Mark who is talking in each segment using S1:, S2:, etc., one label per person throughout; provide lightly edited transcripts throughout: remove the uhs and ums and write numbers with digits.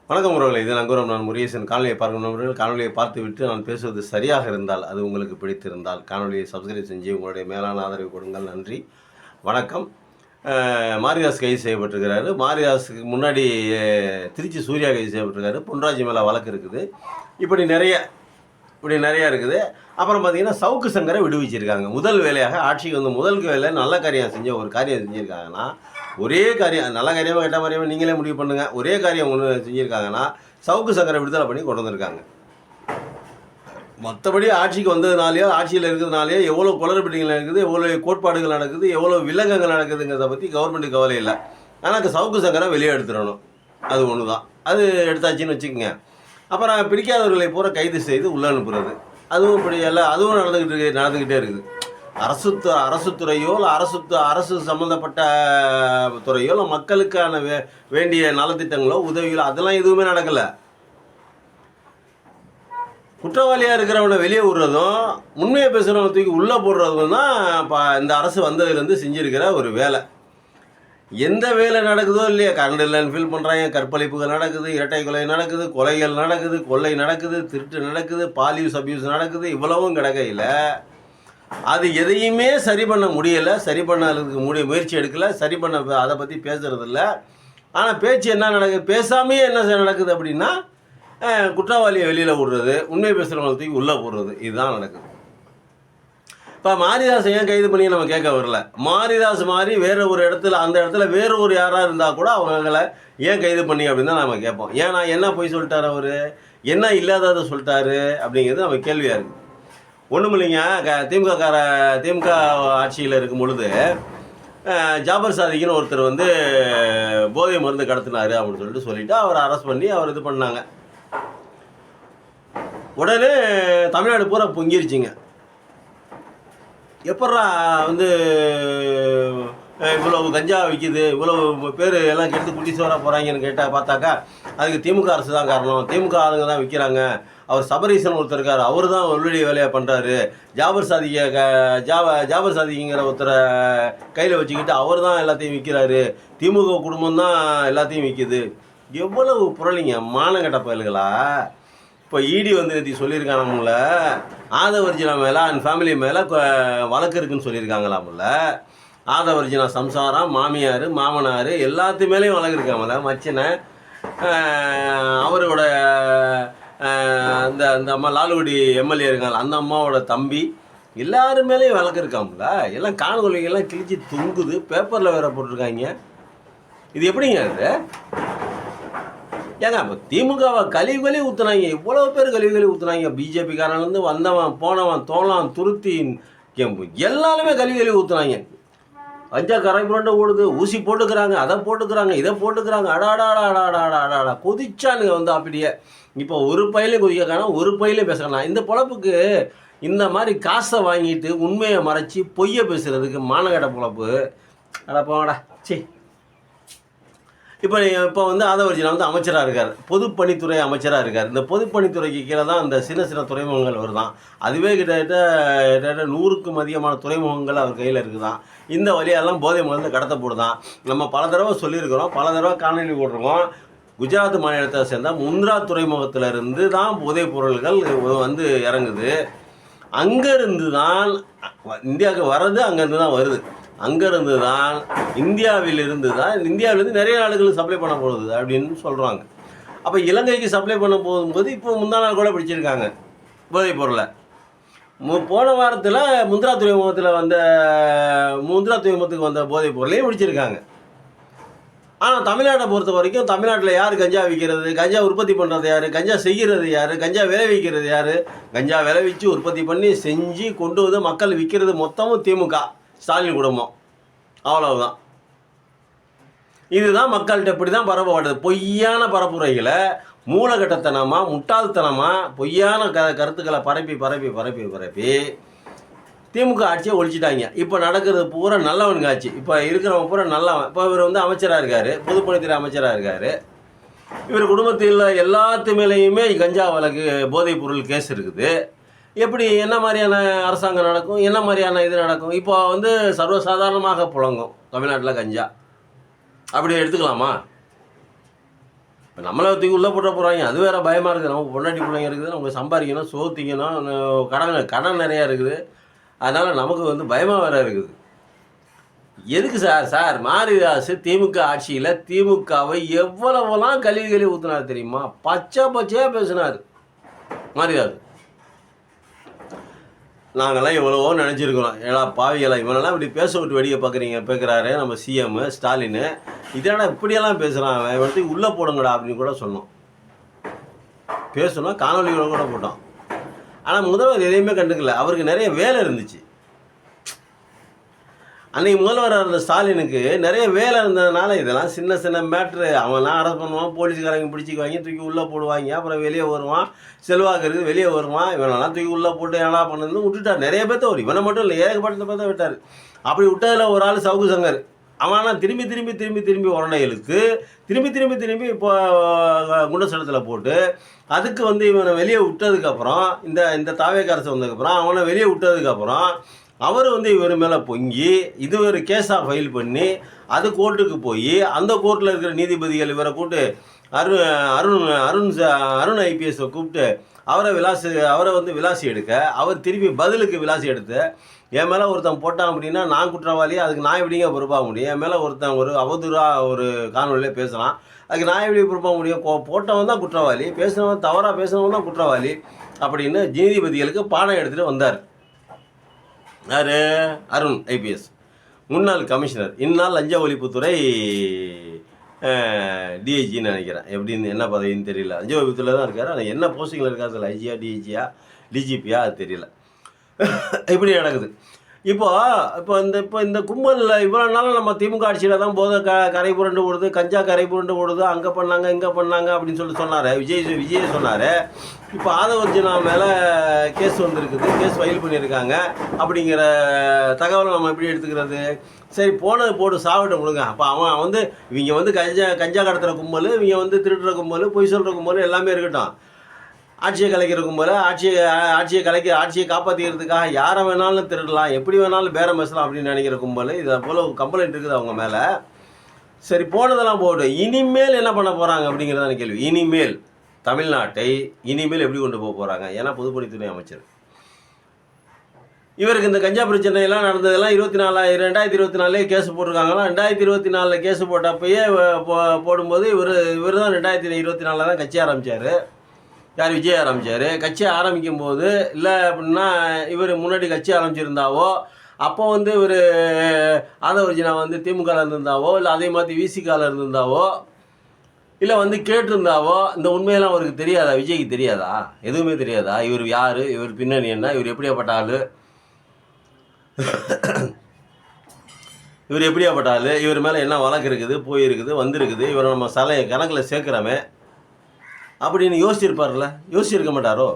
S1: வணக்கம் உறவுகளே, இது நங்கூரம். நான் முருகேசன். காணொலியை பார்க்கும் நண்பர்கள், காணொலியை பார்த்துவிட்டு நான் பேசுவது சரியாக இருந்தால், அது உங்களுக்கு பிடித்திருந்தால் காணொலியை சப்ஸ்கிரைப் செஞ்சு உங்களுடைய மேலான ஆதரவு கொடுங்கள். நன்றி, வணக்கம். மாரிதாஸ் கைது செய்யப்பட்டிருக்கிறாரு. மாரிதாஸுக்கு முன்னாடி திருச்சி சூர்யா கைது செய்யப்பட்டிருக்காரு. பொன்ராஜ் மேலே வழக்கு இருக்குது. இப்படி நிறையா இருக்குது. அப்புறம் பார்த்தீங்கன்னா சவுக்கு சங்கரை விடுவிச்சிருக்காங்க. முதல் வேலையாக ஆட்சிக்கு வந்து முதல் வேலை நல்ல காரியம் செஞ்ச ஒரு காரியம் செஞ்சுருக்காங்கன்னா, ஒரே காரியம், நல்ல காரியமாக கெட்ட காரியமாக நீங்களே முடிவு பண்ணுங்கள். ஒரே காரியம் ஒன்று செஞ்சுருக்காங்கன்னா சவுக்கு சங்கரை விடுதலை பண்ணி கொண்டு வந்திருக்காங்க. மற்றபடி ஆட்சிக்கு வந்ததுனாலேயோ ஆட்சியில் இருக்கிறதுனாலேயோ எவ்வளோ குளறுபடிகள் நடக்குது, எவ்வளோ கோட்பாடுகள் நடக்குது, எவ்வளோ வில்லங்கங்கள் நடக்குதுங்கிறத பற்றி கவர்மெண்ட்டுக்கு கவலை இல்லை. ஆனால் சவுக்கு சங்கரை வெளியே எடுத்துடணும், அது ஒன்று தான். அது எடுத்தாச்சுன்னு வச்சுக்கோங்க. அப்புறம் பிடிக்காதவர்களை பூரா கைது செய்து உள்ள அனுப்புறது, அதுவும் இப்படி எல்லாம் அதுவும் நடந்துக்கிட்டே இருக்குது. அரசு துறையோ இல்லை அரசு சம்மந்தப்பட்ட துறையோ இல்லை மக்களுக்கான வேண்டிய நலத்திட்டங்களோ உதவிகளோ அதெல்லாம் எதுவுமே நடக்கலை. குற்றவாளியாக இருக்கிறவனை வெளியே விடுறதும் உண்மையை பேசுகிறவனை தூக்கி உள்ளே போடுறதும் தான் இந்த அரசு வந்ததுலேருந்து செஞ்சுருக்கிற ஒரு வேலை. எந்த வேலை நடக்குதோ இல்லையா, கரண்ட் இல்லைன்னு ஃபீல் பண்ணுறாங்க, கற்பழிப்புகள் நடக்குது, இரட்டை கொலை நடக்குது, கொலைகள் நடக்குது, கொள்ளை நடக்குது, திருட்டு நடக்குது, பாலியூஸ் அபியூஸ் நடக்குது, இவ்வளவும் கிடக்கையில் அது எதையுமே சரி பண்ண முடியலை. சரி பண்ணதுக்கு முயற்சி எடுக்கலை. சரி பண்ண அதை பற்றி பேசுகிறதில்ல. ஆனால் பேச்சு என்ன நடக்குது, பேசாமையே என்ன நடக்குது அப்படின்னா, குற்றவாளியை வெளியில் விடுறது, உண்மை பேசுகிறவங்களை தூக்கி உள்ளே போடுறது, இதுதான் நடக்குது. இப்போ மாரிதாஸ் ஏன் கைது பண்ணி நம்ம கேட்க வரல. மாரிதாஸ் மாதிரி வேறு ஒரு இடத்துல, அந்த இடத்துல வேறு ஒரு யாராக இருந்தால் கூட அவங்களை ஏன் கைது பண்ணி அப்படின்னு தான் நம்ம கேட்போம். ஏன்னா என்ன போய் சொல்லிட்டார் அவர், என்ன இல்லாததை சொல்லிட்டாரு அப்படிங்கிறது நம்ம கேள்வியாக இருக்குது. ஒன்றும் இல்லைங்க, திமுக ஆட்சியில் இருக்கும் பொழுது ஜாபர் சாதிக்குன்னு ஒருத்தர் வந்து போதை மருந்து கடத்தினார் அப்படின்னு சொல்லிட்டு அவரை அரெஸ்ட் பண்ணி அவர் இது பண்ணாங்க. உடனே தமிழ்நாடு பூரா பொங்கிருச்சிங்க. எப்பட்றா வந்து இவ்வளவு கஞ்சா விற்கிது, இவ்வளவு பேர் எல்லாம் கெடுத்து குட்டிசோராக போகிறாங்கன்னு பார்த்தாக்கா அதுக்கு திமுக அரசு தான் காரணம், திமுக ஆளுங்க தான் விற்கிறாங்க, அவர் சபரீசன் ஒருத்தர் இருக்கார், அவர் தான் உள்ளுடைய வேலையை பண்ணுறாரு, ஜாபர் சாதிக்கிங்கிற ஒருத்தரை கையில் வச்சுக்கிட்டு அவர் தான் எல்லாத்தையும் விற்கிறாரு, திமுக குடும்பம் தான் எல்லாத்தையும் விற்கிது. எவ்வளவு புரளிங்க, மானங்கட்ட பயல்களா. இப்போ இடி வந்து நேற்று சொல்லியிருக்கானாமுல்ல, ஆதவர்ஜினா மேலே அண்ட் ஃபேமிலி மேலே வழக்கு இருக்குன்னு சொல்லியிருக்காங்களாமுல்ல. ஆதவர்ஜினா சம்சாரம், மாமியார், மாமனார் எல்லாத்து மேலேயும் வழக்கு இருக்காமல. மச்சனை அவரோட அந்த அம்மா லாலுகுடி எம்எல்ஏ இருக்காங்க, அந்த அம்மாவோட தம்பி எல்லாரு மேலேயும் வழக்கு இருக்காமல. எல்லாம் காணொலிகள்லாம் கிழிச்சு தொங்குது, பேப்பரில் வேற போட்டிருக்காங்க. இது எப்படிங்க அது? ஏங்க அப்போ திமுகவை கழிவுகளி ஊற்றுனாங்க, இவ்வளோ பேர் கழிவுகளி ஊற்றுனாங்க. பிஜேபிக்காரன்லேருந்து வந்தவன் போனவன் தோளான் துருத்தி எல்லாருமே கழிவுகளி ஊற்றுனாங்க. கஞ்சா கரை புரண்டை ஓடுது, ஊசி போட்டுக்கிறாங்க, அதை போட்டுக்கிறாங்க, இதை போட்டுக்கிறாங்க. அடாடாடாடாடாடாடா கொதிச்சானுங்க வந்து அப்படியே. இப்போ ஒரு பையிலையும் கொதிக்க காணும், ஒரு பையிலையும் பேசலாம். இந்த பொழப்புக்கு இந்த மாதிரி காசை வாங்கிட்டு உண்மையை மறைச்சி பொய்யை பேசுகிறதுக்கு மானகட்ட பொழப்பு. அடா போங்கடா சி. இப்போ வந்து ஆதவர்ஜினா வந்து அமைச்சராக இருக்கார், பொதுப்பணித்துறை அமைச்சராக இருக்கார். இந்த பொதுப்பணித்துறைக்கு கீழே தான் இந்த சின்ன துறைமுகங்கள் வருதான். அதுவே கிட்டத்தட்ட 100க்கும் அதிகமான துறைமுகங்கள் அவர் கையில் இருக்குதான். இந்த வழியெல்லாம் போதை மருந்து கடத்தப்படுதான். நம்ம பல தடவை சொல்லியிருக்கிறோம், பல தடவை காணொலி போட்டிருக்கோம். குஜராத் மாநிலத்தை சேர்ந்த முந்த்ரா துறைமுகத்திலிருந்து தான் போதைப் பொருள்கள் வந்து இறங்குது. அங்கேருந்து தான் இந்தியாவுக்கு வர்றது, அங்கேருந்து தான் வருது. அங்கேருந்து தான் இந்தியாவிலேருந்து நிறைய நாடுகளுக்கு சப்ளை பண்ண போகுது அப்படின்னு சொல்கிறாங்க. அப்போ இலங்கைக்கு சப்ளை பண்ண போகும்போது இப்போ முந்தா நாள் கூட பிடிச்சிருக்காங்க போதைப் பொருளை. போன வாரத்தில் முந்த்ரா துறைமுகத்துக்கு வந்த போதைப் பொருளையும் பிடிச்சிருக்காங்க. ஆனால் தமிழ்நாட்டை பொறுத்த வரைக்கும் தமிழ்நாட்டில் யார் கஞ்சா விற்கிறது, கஞ்சா உற்பத்தி பண்ணுறது யார், கஞ்சா செய்கிறது யார், கஞ்சா விளைவிக்கிறது யார், கஞ்சா விளைவிச்சு உற்பத்தி பண்ணி செஞ்சு கொண்டு வந்து மக்கள் விற்கிறது மொத்தமும் திமுக ஸ்டாலின் குடும்பம். அவ்வளவுதான். இதுதான் மக்கள்கிட்ட இப்படி தான் பரப்பப்படுது. பொய்யான பரப்புரைகளை மூலகட்டத்தனமாக முட்டாள்தனமாக பொய்யான கருத்துக்களை பரப்பி திமுக ஆட்சியை ஒழிச்சிட்டாங்க. இப்போ நடக்கிறது பூரா நல்லவனுங்க ஆட்சி. இப்போ இருக்கிறவங்க பூரா நல்லவன். இப்போ இவர் வந்து அமைச்சராக இருக்கார், பொதுப்பணித்துறை அமைச்சராக இருக்கார். இவர் குடும்பத்தில் எல்லாத்து மேலேயுமே கஞ்சா வழக்கு போதைப் பொருள் கேஸ் இருக்குது. எப்படி என்ன மாதிரியான அரசாங்கம் நடக்கும், என்ன மாதிரியான இது நடக்கும்? இப்போ வந்து சர்வசாதாரணமாக புழங்கும் தமிழ்நாட்டில் கஞ்சா. அப்படி எடுத்துக்கலாமா? இப்போ நம்மளை தூக்கி உள்ளே போட்ட போகிறாங்க, அது வேறு பயமாக இருக்குது. நமக்கு பொண்டாட்டி பிள்ளைங்க இருக்குது, நமக்கு சம்பாதிக்கணும், சோத்திக்கணும், கடன் நிறையா இருக்குது. அதனால் நமக்கு வந்து பயமாக வேறு இருக்குது. எதுக்கு சார் மாரிதாஸ் திமுக ஆட்சியில் திமுகவை எவ்வளவெல்லாம் கழுவி ஊற்றினார் தெரியுமா? பச்சையாக பேசினார் மாரிதாஸ். நாங்கள்லாம் எவ்வளவோ நினச்சிருக்கிறோம், ஏடா பாவிகளா இவனெல்லாம் இப்படி பேச விட்டு வெடிக்க பார்க்குறாரு நம்ம சிஎம் ஸ்டாலின். இதெல்லாம் இப்படியெல்லாம் பேசுகிறான், இவன் உள்ளே போடுங்கடா அப்படின்னு கூட சொன்னோம், பேசணும், காணொலிகளை கூட போட்டோம். ஆனால் முதல்வர் எதையுமே கண்டுக்கல. அவருக்கு நிறைய வேலை இருந்துச்சு. அன்றைக்கி முதல்வர் இருந்த ஸ்டாலினுக்கு நிறைய வேலை இருந்ததுனால இதெல்லாம் சின்ன சின்ன மேட்ரு. அவன்லாம் அரெஸ்ட் பண்ணுவான், போலீஸ்காரங்க பிடிச்சிக்குவாங்க, தூக்கி உள்ளே போடுவாங்க, அப்புறம் வெளியே வருவான், செல்வாக்கு இருக்குது, வெளியே வருவான். இவனெல்லாம் தூக்கி உள்ளே போட்டு ஏன்னா பண்ணது விட்டுட்டார். நிறைய பேர்த்த ஒரு இவனை மட்டும் இல்லை, ஏகப்பட்ட பேர்த்த விட்டார். அப்படி விட்டதில் ஒரு ஆள் சவுக்கு சங்கர். அவனா திரும்பி உரண்டை இழுத்து திரும்பி இப்போ குண்டசலத்தில் போட்டு அதுக்கு வந்து இவனை வெளியே விட்டதுக்கப்புறம், இந்த தாவேக்க அரசு வந்ததுக்கப்புறம் அவனை வெளியே விட்டதுக்கப்புறம் அவர் வந்து இவர் மேலே பொங்கி இது ஒரு கேஸாக ஃபைல் பண்ணி அது கோர்ட்டுக்கு போய் அந்த கோர்ட்டில் இருக்கிற நீதிபதிகள் இவரை கூப்பிட்டு அருண் ஐபிஎஸை கூப்பிட்டு அவரை வந்து விலாசி எடுக்க, அவர் திருப்பி பதிலுக்கு விலாசி எடுத்து என் மேலே ஒருத்தன் போட்டான் அப்படின்னா நான் குற்றவாளி, அதுக்கு நான் எப்படிங்க பொறுப்பாக முடியும்? என் மேலே ஒருத்தன் ஒரு அவதூறாக ஒரு காணொலியில் பேசலாம், அதுக்கு நான் எப்படி பொறுப்பாக முடியும்? போட்டவன் தான் குற்றவாளி, பேசுனவன் தவறாக பேசுனவன் தான் குற்றவாளி அப்படின்னு நீதிபதிகளுக்கு பாடம் எடுத்துகிட்டு வந்தார். யார்? அருண் ஐபிஎஸ், முன்னாள் கமிஷனர், இந்நாள் லஞ்ச ஒழிப்புத்துறை டிஐஜின்னு நினைக்கிறேன். எப்படின்னு என்ன பதவின்னு தெரியல. லஞ்ச ஒழிப்புத்துறையில் தான் இருக்கார். ஆனால் என்ன போஸ்டிங்கில் இருக்காரு, அதில் ஐஜியா டிஐஜியா டிஜிபியா அது தெரியல. இப்படி நடக்குது. இப்போ இந்த கும்பலில் இவ்வளோ நாளும் நம்ம திமுக ஆட்சியில் தான் போதை கரை புரண்டு ஓடுது, கஞ்சா கரை புரண்டு ஓடுது, அங்கே பண்ணாங்க இங்கே பண்ணாங்க அப்படின்னு சொன்னார் விஜய் சொன்னார். இப்போ ஆதவர்ஜனா மேலே கேஸ் வந்திருக்குது, கேஸ் ஃபைல் பண்ணியிருக்காங்க அப்படிங்கிற தகவலை நம்ம எப்படி எடுத்துக்கிறது? சரி போனது போட்டு சாவிட்ட கொடுங்க. அப்போ அவன் வந்து இவங்க வந்து கஞ்சா கடத்துகிற கும்பல், இவங்க வந்து திருடுற கும்பல், பொய் சொல்கிற கும்பல் எல்லாமே இருக்கட்டும். ஆட்சியை கலைக்கிறதுக்கும் போல ஆட்சியை காப்பாற்றிக்கிறதுக்காக யாரை வேணாலும் திருடலாம், எப்படி வேணாலும் பேரம் பேசலாம் அப்படின்னு நினைக்கிற கும்பல். இதை போல் கம்ப்ளைண்ட் இருக்குது அவங்க மேலே. சரி போனதெல்லாம் போகட்டும், இனிமேல் என்ன பண்ண போகிறாங்க அப்படிங்கிறதான கேள்வி. இனிமேல் தமிழ்நாட்டை எப்படி கொண்டு போக போகிறாங்க? ஏன்னா பொதுப்பணித்துறை அமைச்சர் இவருக்கு இந்த கஞ்சா பிரச்சனையெல்லாம் நடந்ததெல்லாம் 2024 கேஸ் போட்டிருக்காங்களா? 2024 கேஸ் போட்டப்பயே போடும்போது இவர் தான் 2024 தான் கட்சி ஆரம்பித்தார். யார்? விஜய் ஆரம்பித்தார். கட்சி ஆரம்பிக்கும் போது இல்லை அப்படின்னா இவர் முன்னாடி கட்சி ஆரம்பிச்சிருந்தாவோ அப்போ வந்து இவர் ஆதவர்ஜனா வந்து திமுகவில் இருந்திருந்தாவோ இல்லை அதே மாதிரி விசிகாவில் இருந்திருந்தாவோ இல்லை வந்து கேட்டிருந்தாவோ இந்த உண்மையெல்லாம் அவருக்கு தெரியாதா? விஜய்க்கு தெரியாதா? எதுவுமே தெரியாதா? இவர் யார், இவர் பின்னணி என்ன, இவர் எப்படியாப்பட்ட ஆள், இவர் மேலே என்ன வழக்கு இருக்குது, போயிருக்குது, வந்திருக்குது, இவரை நம்ம கணக்கில் சேர்க்குறோமே அப்படின்னு யோசிச்சிருப்பார்ல? யோசிச்சிருக்க மாட்டாரோ?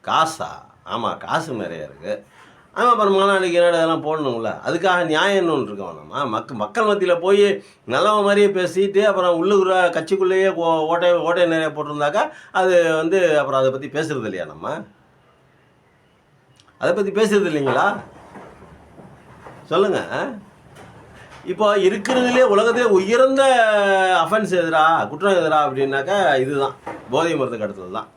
S1: காசா? ஆமாம், காசு நிறையா இருக்குது. ஆமாம், அப்புறம் மாநாடுக்கு என்னடா இதெல்லாம் போடணும்ல, அதுக்காக நியாயம் ஒன்று இருக்க வேணாமா? மக்கள் மத்தியில் போய் நல்லவன் மாதிரியே பேசிட்டு அப்புறம் உள்ளூர கட்சிக்குள்ளேயே ஓட்டை நிறைய போட்டிருந்தாக்கா அது வந்து அப்புறம் அதை பற்றி பேசுகிறது இல்லையா? நம்ம அதை பற்றி பேசுகிறது இல்லைங்களா? சொல்லுங்கள். இப்போ இருக்கிறதுலே உலகத்திலே உயர்ந்த அஃபென்ஸ் குற்றம் எதிரா அப்படின்னாக்கா இதுதான், போதை மருந்து கடத்தல் தான்.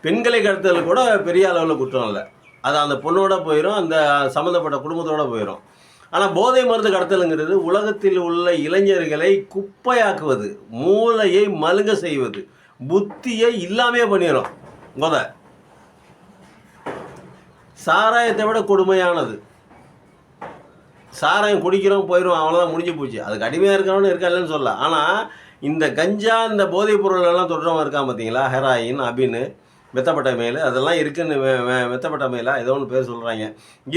S1: பெண்களை கடத்தல் கூட பெரிய அளவில் குற்றம் இல்லை, அது அந்த பொண்ணோட போயிடும், அந்த சம்மந்தப்பட்ட குடும்பத்தோடு போயிடும். ஆனால் போதை மருந்து கடத்தலுங்கிறது உலகத்தில் உள்ள இளைஞர்களை குப்பையாக்குவது, மூளையை மழுங்க செய்வது, புத்தியை இல்லாமே பண்ணிடும். சாராயத்தை விட கொடுமையானது. சாராயம் குடிக்கிறோம் போயிடும், அவ்வளோதான், முடிஞ்சு போச்சு. அதுக்கு அடிமையாக இருக்கிறவனு இல்லைன்னு சொல்ல. ஆனால் இந்த கஞ்சா இந்த போதைப் பொருளெல்லாம் தொடுறவன் இருக்கான் பார்த்தீங்களா, ஹெராயின், அபின்னு, மெத்தப்பட்ட மேல், அதெல்லாம் இருக்குன்னு மெத்தப்பட்ட மேலாக ஏதோ ஒன்று பேர் சொல்கிறாங்க.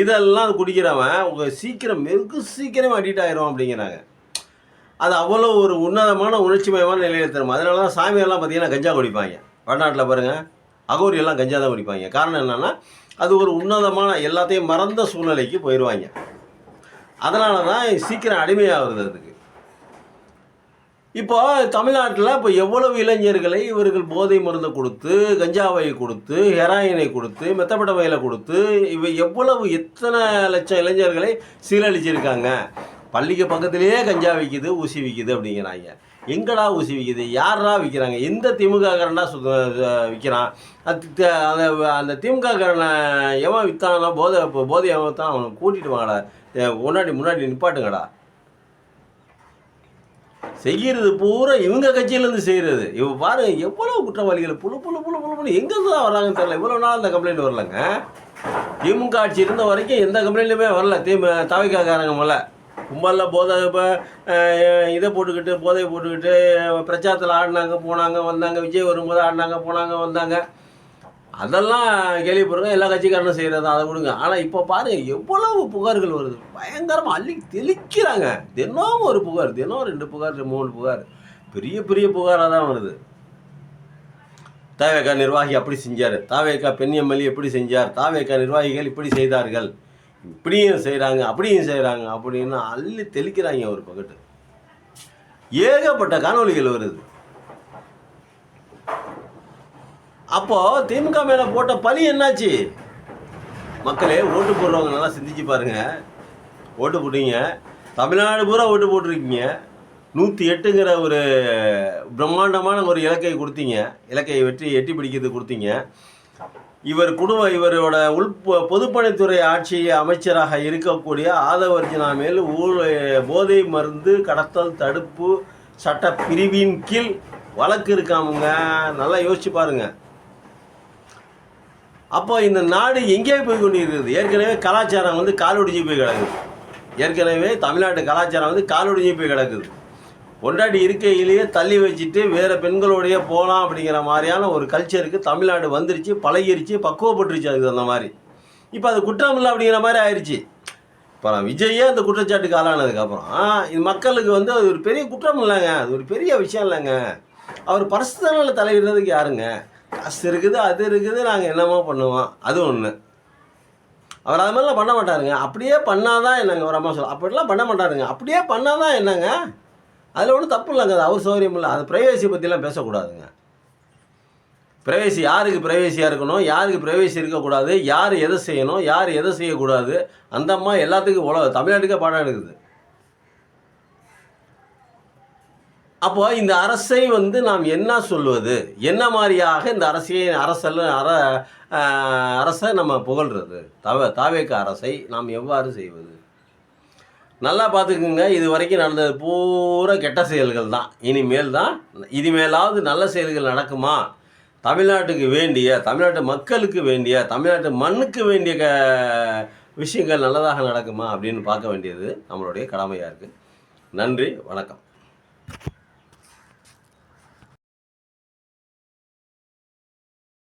S1: இதெல்லாம் குடிக்கிறவன் வெகு சீக்கிரம் அடிக்ட் ஆகிரும் அப்படிங்கிறாங்க. அது அவ்வளோ ஒரு உன்னதமான உணர்ச்சிமயமான நிலையில் தரும். அதனால தான் சாமியெல்லாம் பார்த்தீங்கன்னா கஞ்சா குடிப்பாங்க. வடநாட்டில் பாருங்கள், அகோரியெல்லாம் கஞ்சா தான் குடிப்பாங்க. காரணம் என்னென்னா அது ஒரு உன்னதமான எல்லாத்தையும் மறந்த சூழ்நிலைக்கு போயிடுவாங்க. அதனால தான் சீக்கிரம் அடிமையாகிறது அதுக்கு. இப்போ தமிழ்நாட்டில் இப்போ எவ்வளவு இளைஞர்களை இவர்கள் போதை மருந்தை கொடுத்து, கஞ்சாவை கொடுத்து, ஹெராயினை கொடுத்து, மெத்தப்பட்டமையில் கொடுத்து, எத்தனை லட்சம் இளைஞர்களை சீரழிச்சிருக்காங்க. பள்ளிக்கு பக்கத்துலேயே கஞ்சா விற்கிது, ஊசி விற்கிது அப்படிங்கிறாங்க. எங்கடா ஊசி விற்கிது? யாரா விற்கிறாங்க? எந்த திமுககாரனா விற்கிறான்? அந்த அந்த திமுககாரனை எவன் விற்றானா? போதை எவன் விற்றான்? அவனை கூட்டிகிட்டு வாங்கடா, முன்னாடி நிப்பாட்டுங்கடா. செய்கிறது பூரா இவங்க கட்சியிலேருந்து செய்கிறது. இவ பாருங்க எவ்வளோ குற்றவாளிகள் புழு எங்கேருந்து தான் வர்றாங்கன்னு தெரியல. இவ்வளோ நாள் அந்த கம்ப்ளைண்ட் வரலங்க. திமுக ஆட்சி இருந்த வரைக்கும் எந்த கம்ப்ளைண்ட்டுமே வரல. தவிக்காரங்க மேலே கும்பலில் போதை இதை போட்டுக்கிட்டு போதையை போட்டுக்கிட்டு பிரச்சாரத்தில் ஆடினாங்க போனாங்க வந்தாங்க. விஜய் வரும்போது ஆடினாங்க போனாங்க வந்தாங்க. அதெல்லாம் கேள்விப்படுறோம். எல்லா கட்சிக்காரனும் செய்கிறது, அதை விடுங்க. ஆனால் இப்போ பாருங்கள் எவ்வளவு புகார்கள் வருது. பயங்கரமாக அள்ளி தெளிக்கிறாங்க. தினம் ஒரு புகார், தினம் 2 புகார் 3 புகார், பெரிய பெரிய புகாராக தான் வருது. தாவேகா நிர்வாகி அப்படி செஞ்சார், தாவேகா பெண் எம்எல்ஏ எப்படி செஞ்சார், தாவேகா நிர்வாகிகள் இப்படி செய்தார்கள், இப்படியும் செய்கிறாங்க அப்படியும் செய்கிறாங்க அப்படின்னு அள்ளி தெளிக்கிறாங்க ஒரு பக்கத்து. ஏகப்பட்ட காணொலிகள் வருது. அப்போது திமுக மேலே போட்ட பழி என்னாச்சு? மக்களே, ஓட்டு போடுறவங்க நல்லா சிந்திச்சு பாருங்கள். ஓட்டு போட்டீங்க, தமிழ்நாடு பூரா ஓட்டு போட்டிருக்கீங்க. 108ங்கிற ஒரு பிரம்மாண்டமான ஒரு இலக்கை கொடுத்தீங்க. இலக்கையை எட்டி பிடிக்கிறது கொடுத்தீங்க. இவரோட பொதுப்பணித்துறை ஆட்சி அமைச்சராக இருக்கக்கூடிய ஆதவர்ஜனா மேல் போதை மருந்து கடத்தல் தடுப்பு சட்ட பிரிவின் கீழ் வழக்கு இருக்காமுங்க. நல்லா யோசிச்சு பாருங்கள். அப்போ இந்த நாடு எங்கேயே போய் கொண்டிருக்கிறது? ஏற்கனவே கலாச்சாரம் காலொடிஞ்சு போய் கிடக்குது. ஏற்கனவே தமிழ்நாட்டு கலாச்சாரம் காலொடிஞ்சு போய் கிடக்குது. பொண்டாட்டி இருக்கையிலேயே தள்ளி வச்சுட்டு வேறு பெண்களோடையே போகலாம் அப்படிங்கிற மாதிரியான ஒரு கல்ச்சருக்கு தமிழ்நாடு வந்துருச்சு, பழகிருச்சு, பக்குவப்பட்டுருச்சு. அதுக்கு அந்த மாதிரி இப்போ அது குற்றம் இல்லை அப்படிங்கிற மாதிரி ஆயிடுச்சு. இப்போ விஜயே அந்த குற்றச்சாட்டுக்கு ஆளானதுக்கப்புறம் இது மக்களுக்கு அது ஒரு பெரிய குற்றம் இல்லைங்க, அது ஒரு பெரிய விஷயம் இல்லைங்க. அவர் பர்சனலில் தலையிடுறதுக்கு யாருங்க? காசு இருக்குது, அது இருக்குது, நாங்கள் என்னமோ பண்ணுவோம், அது ஒன்று. அவர் அது மாதிரிலாம் பண்ண மாட்டாருங்க. அப்படியே பண்ணாதான் என்னங்க, ஒரு அம்மா சொல்ல அப்படிலாம் பண்ண மாட்டாருங்க. அப்படியே பண்ணாதான் என்னங்க, அதில் ஒன்றும் தப்பு இல்லைங்க. அது அவர் சௌகரியம் இல்லை. அது ப்ரைவேசி பற்றிலாம் பேசக்கூடாதுங்க. ப்ரைவேசி யாருக்கு ப்ரைவேசியாக இருக்கணும், யாருக்கு ப்ரைவேசி இருக்கக்கூடாது, யார் எதை செய்யணும், யார் எதை செய்யக்கூடாது, அந்த அம்மா எல்லாத்துக்கும் தமிழ்நாட்டுக்கே பாடம் எடுக்குது. அப்போ இந்த அரசை நாம் என்ன சொல்வது, என்ன மாதிரியாக இந்த அரசை நம்ம புகழ்கிறது? தாவேக அரசை நாம் எவ்வாறு செய்வது? நல்லா பார்த்துக்குங்க. இது வரைக்கும் நடந்தது பூரா கெட்ட செயல்கள் தான். இனிமேலாவது நல்ல செயல்கள் நடக்குமா? தமிழ்நாட்டுக்கு வேண்டிய, தமிழ்நாட்டு மக்களுக்கு வேண்டிய, தமிழ்நாட்டு மண்ணுக்கு வேண்டிய விஷயங்கள் நல்லதாக நடக்குமா அப்படின்னு பார்க்க வேண்டியது நம்மளுடைய கடமையாக இருக்குது. நன்றி, வணக்கம்.